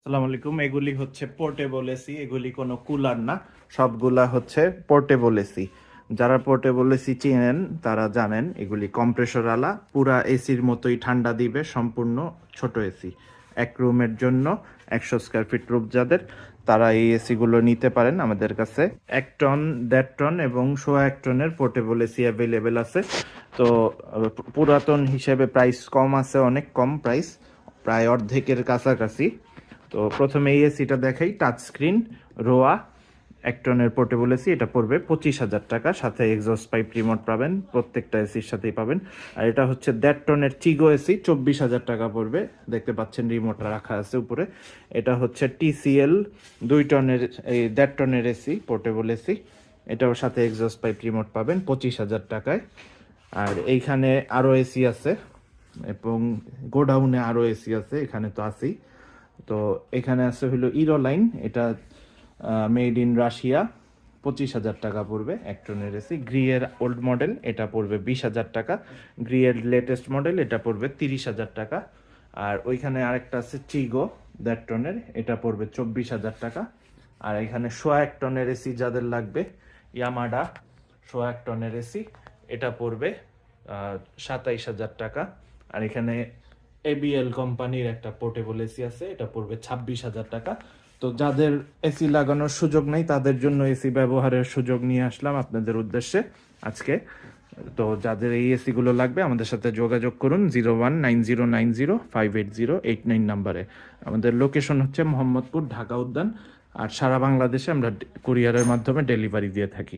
আসসালামু আলাইকুম। এগুলি হচ্ছে পোর্টেবল এসি, এগুলি কোনো কুলার না, সবগুলা হচ্ছে পোর্টেবল এসি। যারা পোর্টেবল এসি চিনেন তারা জানেন এগুলি কম্প্রেসর আলা, পুরা এসির মতোই ঠান্ডা দিবে। সম্পূর্ণ ছোট এসি, এক রুমের জন্য 100 স্কোয়ার ফিট রূপ যাদের, তারা এই এসিগুলো নিতে পারেন আমাদের কাছে। 1 টন, 1.5 টন এবং 1.25 টনের পোর্টেবল এসি অ্যাভেলেবেল আছে। তো পুরাতন হিসেবে প্রাইস কম আছে, অনেক কম প্রাইস, প্রায় অর্ধেকের কাছাকাছি। তো প্রথমে এই এসিটা দেখাই, টাচ স্ক্রিন, রোয়া, 1 টনের পোর্টেবল এসি। এটা পড়বে 25,000 টাকা, সাথে এক্সস্ট পাইপ রিমোট পাবেন, প্রত্যেকটা এসির সাথেই পাবেন। আর এটা হচ্ছে 1.5 টনের চিগো এসি, 24,000 টাকা পড়বে। দেখতে পাচ্ছেন রিমোট রাখা আছে উপরে। এটা হচ্ছে টিসিএল 2 টনের, এই 1.5 টনের এসি, পোর্টেবল এসি। এটাও সাথে এক্সস্ট পাইপ রিমোট পাবেন 25,000 টাকায়। আর এইখানে আরও এসি আছে এবং গোডাউনে আরও এসি আছে, এখানে তো আছেই। তো এখানে আছে হলো ইরো লাইন, এটা মেড ইন রাশিয়া, 25,000 টাকা পড়বে 1 টনের এসি। গ্রিয়ের ওল্ড মডেল, এটা পড়বে 20,000 টাকা। গ্রিয়ের লেটেস্ট মডেল, এটা পড়বে 30,000 টাকা। আর ওইখানে আরেকটা আছে চিগো 1.5 টনের, এটা পড়বে 24,000 টাকা। আর এখানে 1.5 টনের এসি যাদের লাগবে, ইয়ামাডা 1.5 টনের এসি, এটা পড়বে 27,000 টাকা। আর এখানে এবিএল কোম্পানির একটা পোর্টেবল এসি আছে, এটা পড়বে 26,000 টাকা। তো যাদের এসি লাগানোর সুযোগ নেই তাদের জন্য এসি ব্যবহারের সুযোগ নিয়ে আসলাম আপনাদের উদ্দেশ্যে আজকে। তো যাদের এই এসিগুলো লাগবে আমাদের সাথে যোগাযোগ করুন 0190905808 নাম্বারে। আমাদের লোকেশন হচ্ছে মোহাম্মদপুর, ঢাকা উদ্যান। আর সারা বাংলাদেশে আমরা কুরিয়ারের মাধ্যমে ডেলিভারি দিয়ে থাকি।